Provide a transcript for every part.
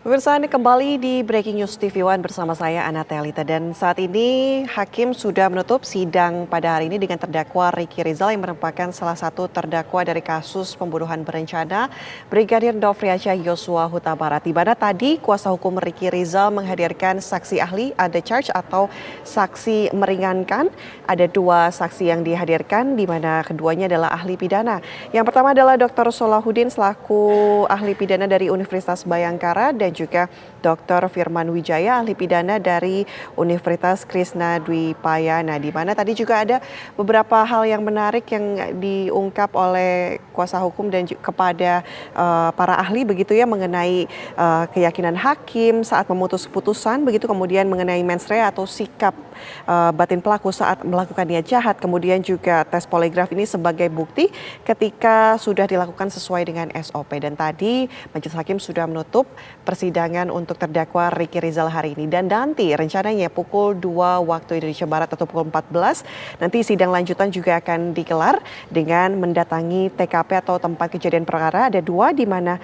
Pemirsa, Anda kembali di Breaking News TV One bersama saya Ana Telita, dan saat ini Hakim sudah menutup sidang pada hari ini dengan terdakwa Ricky Rizal yang merupakan salah satu terdakwa dari kasus pembunuhan berencana Brigadir Nofriansyah Yosua Huta Barat, di mana tadi kuasa hukum Ricky Rizal menghadirkan saksi ahli, ada charge atau saksi meringankan. Ada dua saksi yang dihadirkan, di mana keduanya adalah ahli pidana. Yang pertama adalah Dr. Solahuddin selaku ahli pidana dari Universitas Bayangkara, dan juga Dr. Firman Wijaya, ahli pidana dari Universitas Krishna Dwipayana, di mana tadi juga ada beberapa hal yang menarik yang diungkap oleh kuasa hukum dan kepada para ahli begitu ya, mengenai keyakinan hakim saat memutus putusan begitu, kemudian mengenai mens rea atau sikap batin pelaku saat melakukan niat jahat, kemudian juga tes poligraf ini sebagai bukti ketika sudah dilakukan sesuai dengan SOP. Dan tadi majelis hakim sudah menutup persidangan untuk terdakwa Ricky Rizal hari ini, dan nanti rencananya pukul 2 waktu Indonesia Barat atau pukul 14 nanti sidang lanjutan juga akan digelar dengan mendatangi TKP atau tempat kejadian perkara. Ada dua, di mana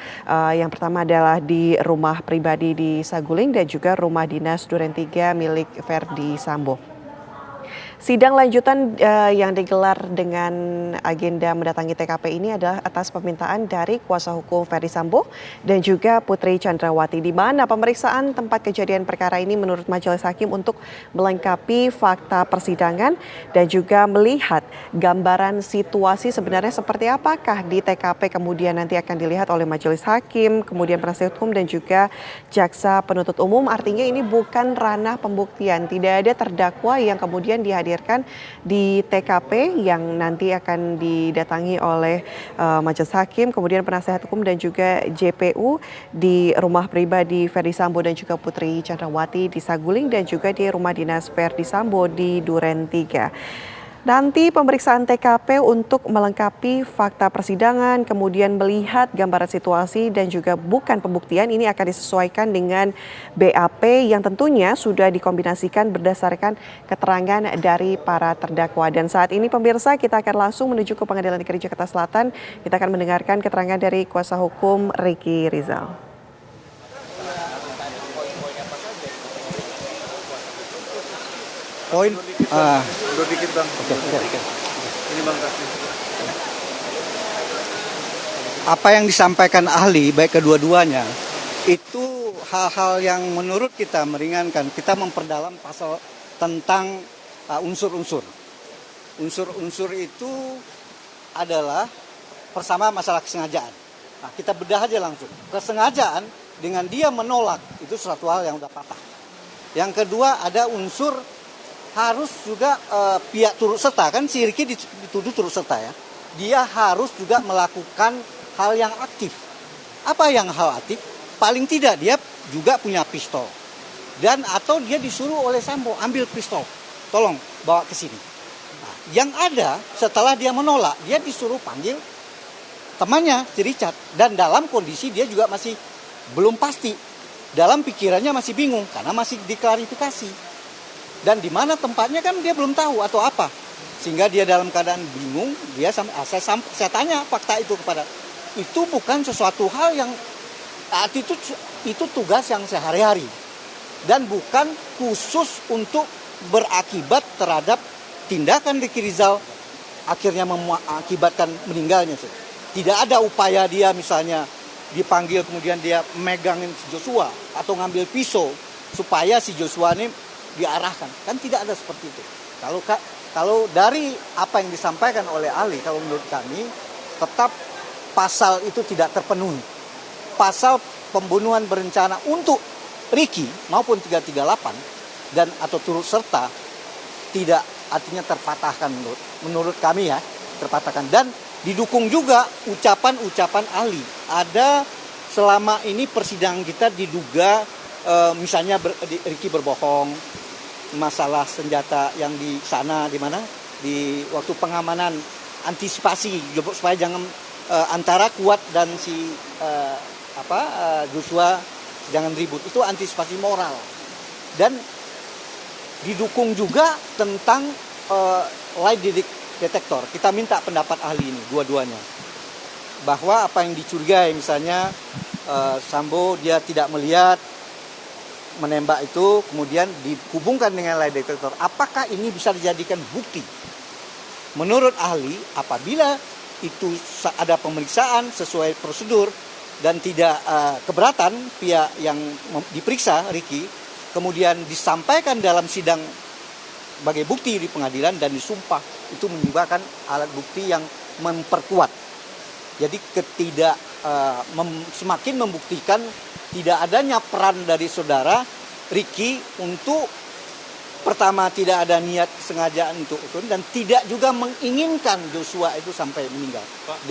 yang pertama adalah di rumah pribadi di Saguling dan juga rumah dinas Duren 3 milik Verdi Sambo. Sidang lanjutan yang digelar dengan agenda mendatangi TKP ini adalah atas permintaan dari kuasa hukum Verdi Sambo dan juga Putri Chandrawati, di mana pemeriksaan tempat kejadian perkara ini menurut majelis hakim untuk melengkapi fakta persidangan dan juga melihat gambaran situasi sebenarnya seperti apakah di TKP, kemudian nanti akan dilihat oleh majelis hakim, kemudian penasihat hukum dan juga jaksa penuntut umum. Artinya ini bukan ranah pembuktian, tidak ada terdakwa yang kemudian dihadirkan di TKP yang nanti akan didatangi oleh majelis hakim, kemudian penasihat hukum dan juga JPU di rumah pribadi Verdi Sambo dan juga Putri Chandrawati di Saguling dan juga di rumah dinas Verdi Sambo di Duren 3. Nanti pemeriksaan TKP untuk melengkapi fakta persidangan, kemudian melihat gambaran situasi dan juga bukan pembuktian, ini akan disesuaikan dengan BAP yang tentunya sudah dikombinasikan berdasarkan keterangan dari para terdakwa. Dan saat ini pemirsa, kita akan langsung menuju ke Pengadilan Negeri Jakarta Selatan. Kita akan mendengarkan keterangan dari kuasa hukum Ricky Rizal. Poin Mundur dikit bang. Ini bang kasih. apa yang disampaikan ahli baik kedua-duanya itu hal-hal yang menurut kita meringankan. Kita memperdalam pasal tentang unsur-unsur. Unsur-unsur itu adalah pertama masalah kesengajaan. Nah, kita bedah aja langsung. Kesengajaan dengan dia menolak itu suatu hal yang udah patah. Yang kedua ada unsur harus juga pihak turut serta, kan si Ricky dituduh turut serta ya. Dia harus juga melakukan hal yang aktif. Apa yang hal aktif? Paling tidak dia juga punya pistol. Dan atau dia disuruh oleh Sambo ambil pistol. Tolong bawa ke sini. Nah, yang ada setelah dia menolak, dia disuruh panggil temannya si Richard. Dan dalam kondisi dia juga masih belum pasti. Dalam pikirannya masih bingung karena masih diklarifikasi. Dan di mana tempatnya kan dia belum tahu atau apa. Sehingga dia dalam keadaan bingung, saya tanya fakta itu kepada. Itu bukan sesuatu hal yang itu tugas yang sehari-hari. Dan bukan khusus untuk berakibat terhadap tindakan Ricky Rizal akhirnya mengakibatkan meninggalnya. Tidak ada upaya dia misalnya dipanggil kemudian dia megangin si Joshua atau ngambil pisau supaya si Joshua ini diarahkan, kan tidak ada seperti itu. Kalau dari apa yang disampaikan oleh ahli, kalau menurut kami tetap pasal itu tidak terpenuhi. Pasal pembunuhan berencana untuk Ricky maupun 338 dan atau turut serta tidak, artinya terpatahkan menurut kami ya, terpatahkan. Dan didukung juga ucapan-ucapan ahli. Ada selama ini persidangan kita diduga misalnya Ricky berbohong masalah senjata yang di sana, di mana di waktu pengamanan, antisipasi supaya jangan antara Kuat dan si Joshua jangan ribut, itu antisipasi moral. Dan didukung juga tentang lie detector. Kita minta pendapat ahli ini dua-duanya bahwa apa yang dicurigai misalnya Sambo dia tidak melihat menembak itu, kemudian dihubungkan dengan lie detector. Apakah ini bisa dijadikan bukti? Menurut ahli, apabila itu ada pemeriksaan sesuai prosedur dan tidak keberatan pihak yang diperiksa, Ricky, kemudian disampaikan dalam sidang sebagai bukti di pengadilan dan disumpah, itu menyebabkan alat bukti yang memperkuat. Jadi semakin membuktikan tidak adanya peran dari saudara Ricky untuk pertama tidak ada niat sengaja untuk itu dan tidak juga menginginkan Joshua itu sampai meninggal. Pak,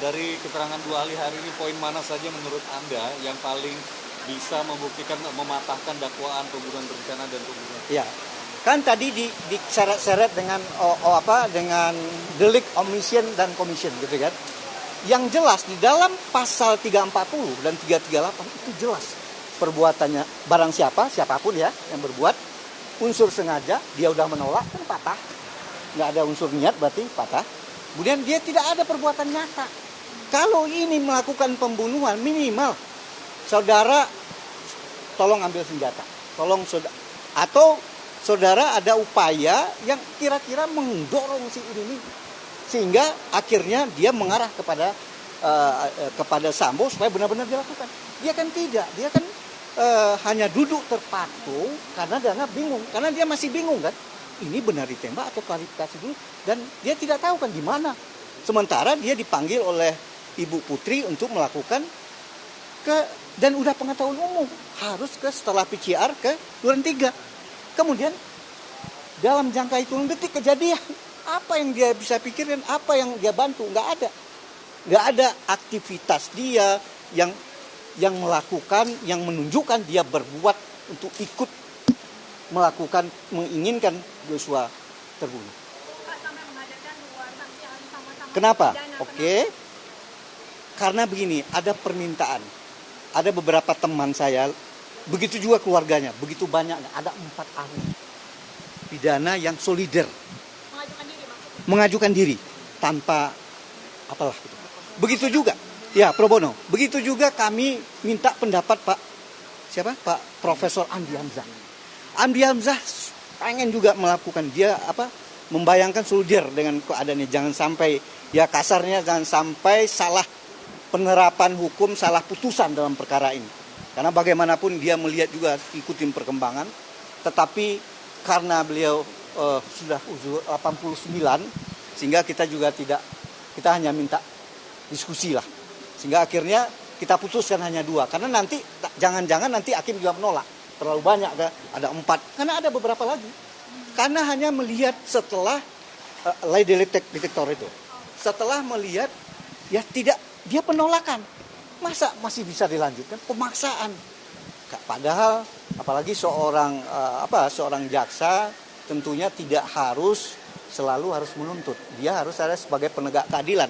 dari keterangan dua ahli hari ini, poin mana saja menurut Anda yang paling bisa membuktikan mematahkan dakwaan pembunuhan berencana dan pembunuhan? Ya, kan tadi diseret-seret dengan dengan delik omission dan commission gitu kan. Yang jelas di dalam pasal 340 dan 338 itu jelas perbuatannya barang siapapun ya yang berbuat unsur sengaja, dia udah menolak kan patah. Nggak ada unsur niat berarti patah. Kemudian dia tidak ada perbuatan nyata. Kalau ini melakukan pembunuhan minimal saudara tolong ambil senjata. Tolong saudara atau saudara ada upaya yang kira-kira mendorong si ini sehingga akhirnya dia mengarah kepada Sambo supaya benar-benar dilakukan. Dia kan tidak, dia kan hanya duduk terpaku karena dia bingung, karena dia masih bingung kan, ini benar ditembak atau klarifikasi dulu, dan dia tidak tahu kan di mana. Sementara dia dipanggil oleh Ibu Putri untuk melakukan dan udah pengetahuan umum harus setelah PCR ke Duren 3. Kemudian dalam jangka hitungan detik kejadian, apa yang dia bisa pikirkan, apa yang dia bantu, nggak ada aktivitas dia yang melakukan, yang menunjukkan dia berbuat untuk ikut melakukan, menginginkan Joshua terbunuh. Kenapa? Oke. Karena begini, ada permintaan. Ada beberapa teman saya, begitu juga keluarganya, begitu banyak, ada 4 ahli pidana yang solider. Mengajukan diri tanpa apalah. Begitu juga. Ya, pro bono. Begitu juga kami minta pendapat Pak Profesor Andi Hamzah. Andi Hamzah pengen juga melakukan, dia membayangkan solider dengan keadaannya, jangan sampai ya kasarnya jangan sampai salah penerapan hukum, salah putusan dalam perkara ini. Karena bagaimanapun dia melihat juga ikutin perkembangan, tetapi karena beliau sudah usia 89 sehingga kita hanya minta diskusi lah. Sehingga akhirnya kita putuskan hanya 2. Karena nanti jangan-jangan nanti hakim juga menolak. Terlalu banyak, ada 4. Karena ada beberapa lagi. Karena hanya melihat setelah lie detector itu. Setelah melihat ya tidak, dia penolakan. Masa masih bisa dilanjutkan? Pemaksaan. Padahal apalagi seorang jaksa tentunya tidak selalu harus menuntut. Dia harus ada sebagai penegak keadilan.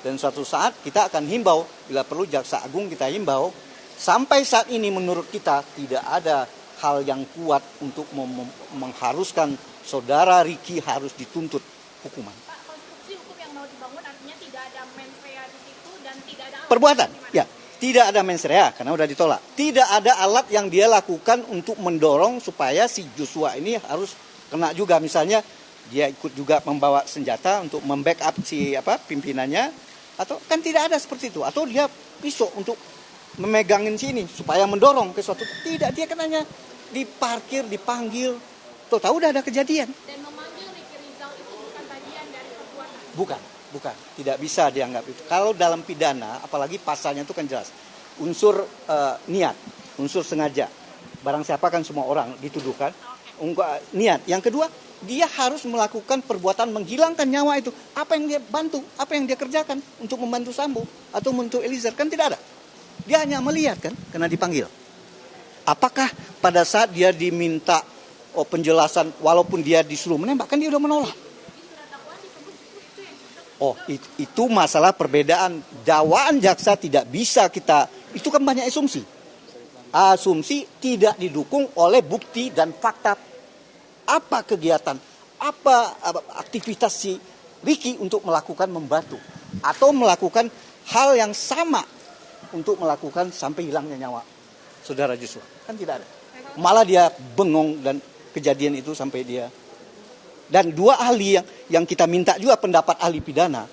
Dan suatu saat kita akan himbau, bila perlu Jaksa Agung kita himbau, sampai saat ini menurut kita tidak ada hal yang kuat untuk mengharuskan saudara Ricky harus dituntut hukuman. Pak, konstruksi hukum yang mau dibangun artinya tidak ada mens rea di situ dan tidak ada perbuatan. Ya, tidak ada mens rea karena sudah ditolak. Tidak ada alat yang dia lakukan untuk mendorong supaya si Joshua ini harus kena juga. Misalnya dia ikut juga membawa senjata untuk membackup si pimpinannya, atau kan tidak ada seperti itu, atau dia pisau untuk memegangin sini supaya mendorong ke suatu. Tidak, dia kan hanya diparkir, dipanggil, tahu udah ada kejadian. Dan memanggil Ricky Rizal itu bukan bagian dari perbuatan. Bukan, tidak bisa dianggap itu. Kalau dalam pidana, apalagi pasalnya itu kan jelas unsur niat, unsur sengaja. Barang siapa kan semua orang dituduhkan. Niat. Yang kedua, dia harus melakukan perbuatan menghilangkan nyawa itu. Apa yang dia bantu, apa yang dia kerjakan untuk membantu Sambo atau untuk Eliezer, kan tidak ada. Dia hanya melihat kan, karena dipanggil. Apakah pada saat dia diminta penjelasan, walaupun dia disuruh menembak, kan dia udah menolak. Itu masalah perbedaan. Dakwaan jaksa tidak bisa itu kan banyak asumsi. Asumsi tidak didukung oleh bukti dan fakta. Apa kegiatan, apa aktivitas si Ricky untuk membantu atau melakukan hal yang sama untuk melakukan sampai hilangnya nyawa saudara Joshua. Kan tidak ada. Malah dia bengong dan kejadian itu sampai dia. Dan dua ahli yang kita minta juga pendapat ahli pidana,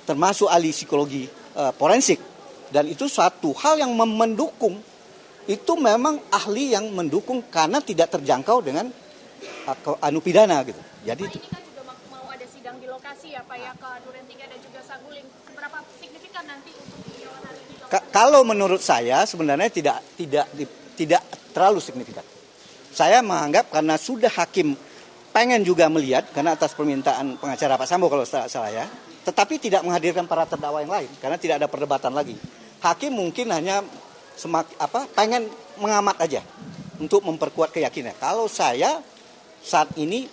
termasuk ahli psikologi forensik. Dan itu suatu hal yang mendukung. Itu memang ahli yang mendukung karena tidak terjangkau dengan anu pidana gitu. Jadi Pak, itu. ini kan juga mau ada sidang di lokasi ya Pak ya, ke Duren 3 dan juga Saguling. Seberapa signifikan nanti untuk video hari ini? Kalau menurut saya sebenarnya tidak terlalu signifikan. Saya menganggap karena sudah hakim pengen juga melihat karena atas permintaan pengacara Pak Sambo kalau salah ya, tetapi tidak menghadirkan para terdakwa yang lain karena tidak ada perdebatan lagi. Hakim mungkin hanya pengen mengamat aja untuk memperkuat keyakinan. Kalau saya saat ini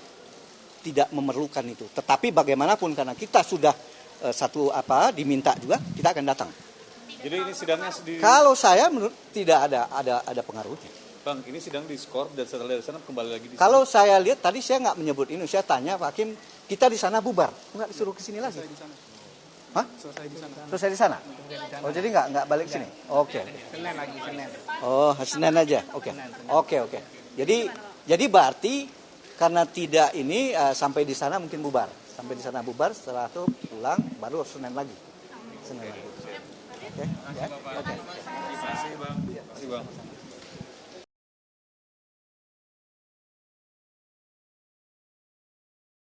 tidak memerlukan itu. Tetapi bagaimanapun karena kita sudah diminta juga, kita akan datang. Jadi ini sidangnya Kalau saya menurut tidak ada pengaruhnya. Bang, ini sidang di skor dan setelah dari sana kembali lagi di Kalau saya lihat tadi saya nggak menyebut ini, saya tanya Pak Hakim, kita di sana bubar, nggak disuruh ke sini lagi? Hah? Selesai di sana. Oh jadi nggak balik sini? Oke. Senin lagi, Senin. Oh Senin aja. Oke. Jadi berarti karena tidak ini sampai di sana mungkin bubar. Sampai di sana bubar, setelah itu pulang baru Senin lagi. Oke. Ya. Oke. Terima kasih Bang.